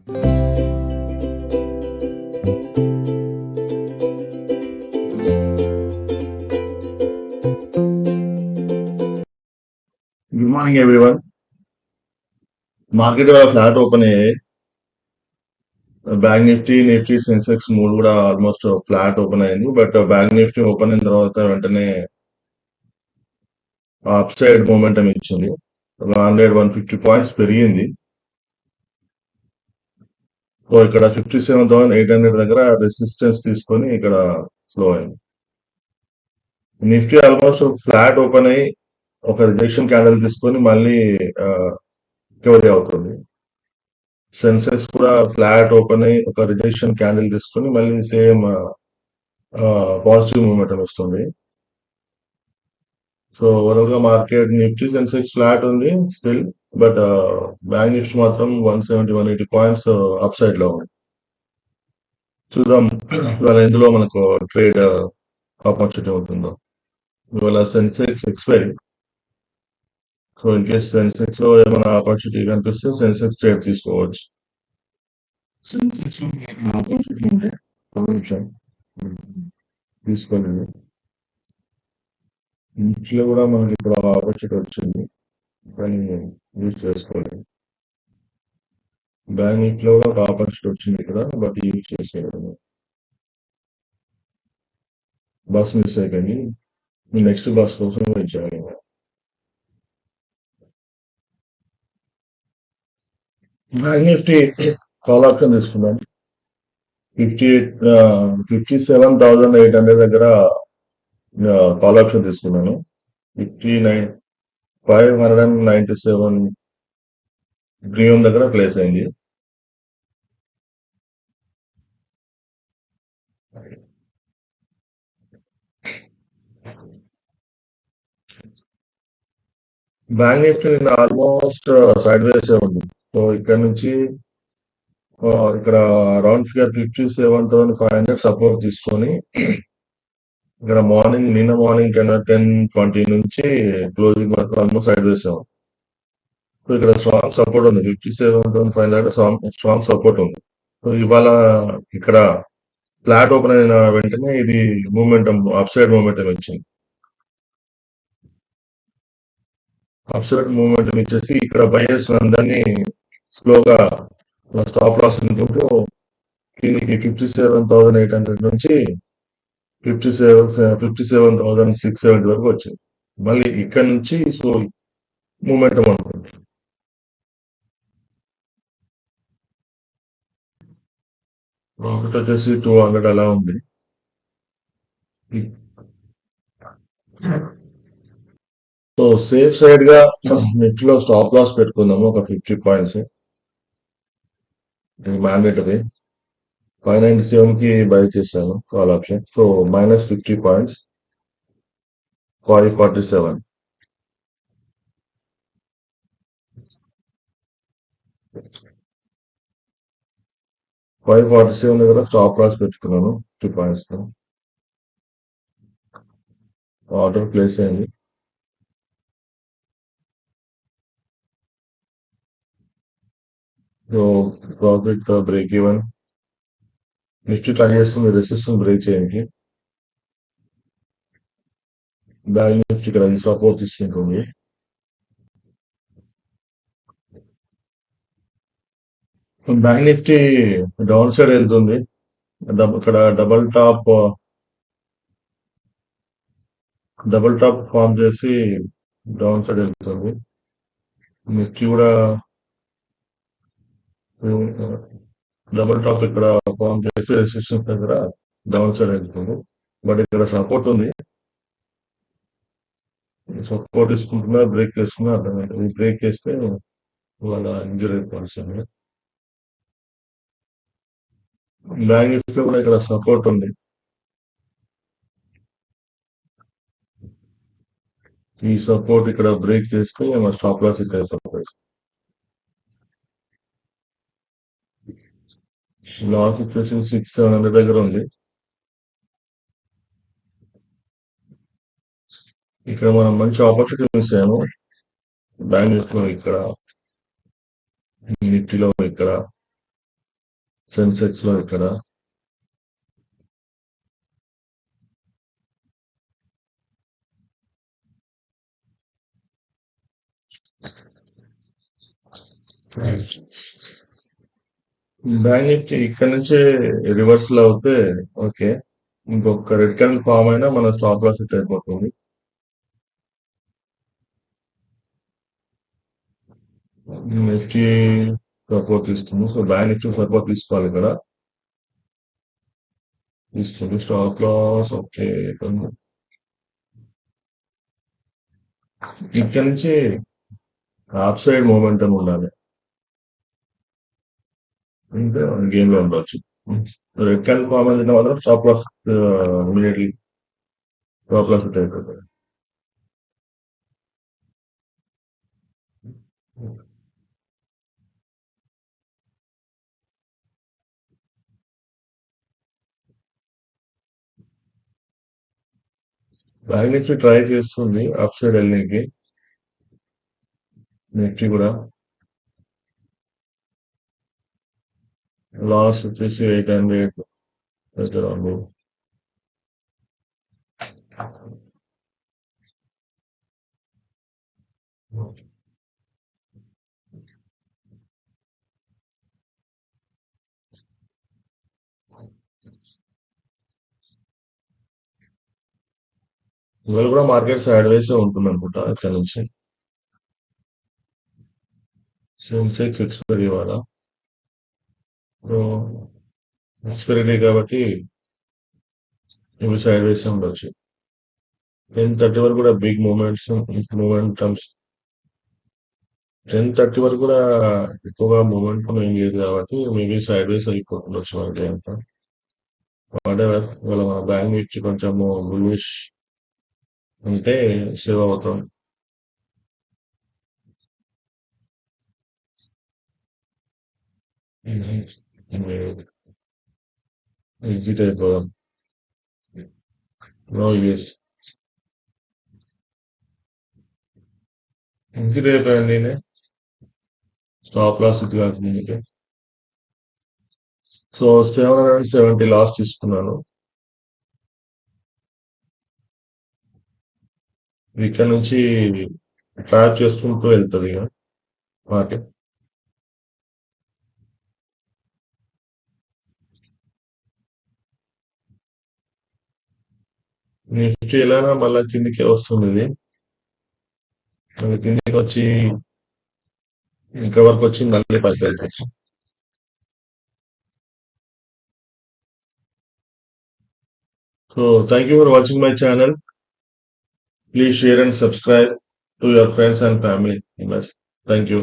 Good morning everyone. Market ఇవాళ flat open అయ్యాయి. Bank Nifty Sensex మూడు కూడా ఆల్మోస్ట్ ఫ్లాట్ ఓపెన్ అయింది. బట్ బ్యాంక్ నిఫ్టీ ఓపెన్ అయిన తర్వాత వెంటనే అప్ సైడ్ మూమెంటం ఇచ్చింది. 150 పాయింట్స్ పెరిగింది. సో ఇక్కడ 57,800 దగ్గర రెసిస్టెన్స్ తీసుకొని ఇక్కడ స్లో అయింది. నిఫ్టీ ఆల్మోస్ట్ ఫ్లాట్ ఓపెన్ అయ్యి ఒక రిజెక్షన్ క్యాండిల్ తీసుకొని మళ్ళీ రికవరీ అవుతుంది. సెన్సెక్స్ కూడా ఫ్లాట్ ఓపెన్ అయ్యి ఒక రిజెక్షన్ క్యాండిల్ తీసుకొని మళ్ళీ సేమ్ పాజిటివ్ మూమెంటం వస్తుంది. సో ఓవరాల్ గా మార్కెట్ నిఫ్టీ సెన్సెక్స్ ఫ్లాట్ ఉంది స్టిల్, బట్ బ్యాంక్ నిఫ్టీ మాత్రం 170-180 పాయింట్స్ అప్ సైడ్ లో ఉంది. చూద్దాం ఇవాళ ఎందులో మనకు ట్రేడ్ ఆపర్చునిటీ ఉంటుందో. ఇవాళ Sensex expiry. So in case Sensex లో ఏమైనా ఆపర్చునిటీ కనిపిస్తే సెన్సెక్స్ ట్రేడ్ తీసుకోవచ్చు. ఆపర్చునిటీ ఉంటే ఒక నిమిషం తీసుకోలేదు. నిఫ్టీలో కూడా మనకి ఇప్పుడు ఆపర్చునిటీ వచ్చింది, కానీ యూజ్ చేసుకోలేదు. బ్యాంక్ నిఫ్టీలో కూడా ఒక ఆపర్చునిటీ వచ్చింది ఇక్కడ, బట్ యూజ్ చేసేయలేదు. బస్ మిస్ అయిపోయింది. నెక్స్ట్ బస్ కోసం వెయిట్ చేయాలి. బ్యాంక్ నిఫ్టీ కాల్ ఆప్షన్ తీసుకున్నాం. 57,800 దగ్గర కాల్ ఆప్షన్ తీసుకున్నాను. 597 ప్రీమియం దగ్గర ప్లేస్ అయింది. బ్యాంక్ నిఫ్టీ నిన్న ఆల్మోస్ట్ సైడ్ వేస్ ఉంది. సో ఇక్కడ నుంచి ఇక్కడ రౌండ్ ఫిగర్ 57,500 సపోర్ట్ తీసుకొని ఇక్కడ నిన్న మార్నింగ్ 10:20 నుంచి క్లోజింగ్ వరకు ఆల్మోస్ట్ సైడ్ వేస్ ఉంది. సో ఇక్కడ స్ట్రాంగ్ సపోర్ట్ ఉంది. 57,500 దగ్గర స్ట్రాంగ్ సపోర్ట్ ఉంది. సో ఇవాళ ఇక్కడ ఫ్లాట్ ఓపెన్ అయిన వెంటనే ఇది మూమెంటం అప్ సైడ్ మూమెంటం ఇచ్చింది. అప్ సైడ్ మూమెంటం ఇచ్చేసి ఇక్కడ బయర్స్ అందరినీ స్లోగా స్టాప్ లాస్ అనుకుంటూ దీనికి 57,800 నుంచి 57,670 వరకు వచ్చింది. మళ్ళీ ఇక్కడ నుంచి సో మూమెంటం అనుకుంటుంది. ప్రాఫిట్ వచ్చేసి 200 అలా ఉంది. సో సేఫ్ సైడ్ గా నిఫ్టీలో స్టాప్ లాస్ పెట్టుకుందాము ఒక 50 పాయింట్స్. మ్యాండేటరీ 597 కి బై చేశాను కాల్ ఆప్షన్. So -50 points 547. దగ్గర స్టాప్ లాస్ పెట్టుకున్నాను 50 పాయింట్స్. ఆర్డర్ ప్లేస్ అయింది. So profit break even. Nifty try చేస్తుంది రెసిస్టెన్స్ బ్రేక్ చేయడానికి. బ్యాంక్ నిఫ్టీ ఇక్కడ సపోర్ట్ తీసుకుంటుంది. బ్యాంక్ నిఫ్టీ డౌన్ సైడ్ వెళ్తుంది. ఇక్కడ డబుల్ టాప్ ఫామ్ చేసి డౌన్ సైడ్ వెళ్తుంది. నిఫ్టీ కూడా డబుల్ టాప్ ఇక్కడ ఫామ్ చేసి రెసిస్టెన్స్ దగ్గర డౌన్ సైడ్ వెళ్తుంది. బట్ ఇక్కడ సపోర్ట్ ఉంది. సపోర్ట్ తీసుకుంటున్నా బ్రేక్ చేసుకున్నా అర్థమైంది. బ్రేక్ చేస్తే వాళ్ళ ఇంజరీ అయిపోతుంది. బ్యాంక్ నిఫ్టీ కూడా ఇక్కడ సపోర్ట్ ఉంది. ఈ సపోర్ట్ ఇక్కడ బ్రేక్ చేస్తే మన స్టాప్ లాస్ ఇక్కడ సపోర్ట్. లాస్ వచ్చేసి 600-700 దగ్గర ఉంది. ఇక్కడ మనం మంచి ఆపర్చునిటీ మిస్ అయ్యాము. బ్యాంక్ నిఫ్టీలో ఇక్కడ, నిఫ్టీలో ఇక్కడ సెన్సెక్స్ లో ఇక్కడ బ్యాంక్ నిఫ్టీ ఇక్కడ నుంచే రివర్స్ లో అవుతే ఓకే. ఇంకొక రెడ్ క్యాండిల్ ఫామ్ అయినా మన స్టాప్ లాస్ హిట్ అయిపోతుంది. నిఫ్టీ సపోర్ట్ ఇస్తుంది. సో బ్యాంక్ నిఫ్టీ సపోర్ట్ తీసుకోవాలి ఇక్కడ. తీసుకుంది స్టాప్ లాస్ ఓకే. ఇక్కడ నుంచి అప్ సైడ్ మూమెంటం ఉండాలి. ఇంకా గేమ్ లో ఉండొచ్చు. రెడ్ క్యాండిల్ ఫామ్ అయిన మాత్రం stop loss immediately stop loss hit అయిపోతుంది. బ్యాంక్ నిఫ్టీ ట్రై చేస్తుంది అప్ సైడ్ వెళ్ళడానికి. నిఫ్టీ కూడా లాస్ వచ్చేసి 800 అరౌండ్. ఇవాళ కూడా మార్కెట్ సైడ్ వేస్ ఉంటుంది అనుకుంటా ఇక్కడ నుంచి. సెన్సెక్స్ ఎక్స్పైరీ ఇవాళ. సో ఎక్స్పైరీ కాబట్టి ఇవి సైడ్ వేస్ ఉండొచ్చు. 10:30 వరకు కూడా బిగ్ మూమెంటమ్స్ 10:30 వరకు కూడా ఎక్కువగా మూమెంటం ఏం లేదు కాబట్టి మేబీ సైడ్ వేస్ అయిపోతుండొచ్చు మనకి అంతా. వాటెవర్ ఇవాళ మన బ్యాంక్ నిఫ్టీ కొంచెం బుల్లిష్ అంటే సేవ్ అవుతాం. ఎగ్జిట్ అయిపోదాం. No use. ఎగ్జిట్ అయిపోయాను నేనే. స్టాప్ లాస్ ఇది కాకుండా సో 770 లాస్ తీసుకున్నాను. ఇక్కడ నుంచి ట్రాప్ చేసుకుంటూ వెళ్తుంది ఇక మార్కెట్. నిఫ్టీ ఎలానా మళ్ళీ కిందికే వస్తుంది ఇది. మళ్ళీ కిందికి వచ్చి ఇక్కడ వరకు వచ్చి మళ్ళీ పైకి వెళ్తుంది. So thank you for watching my channel. Please share and subscribe to your friends and family members. Thank you.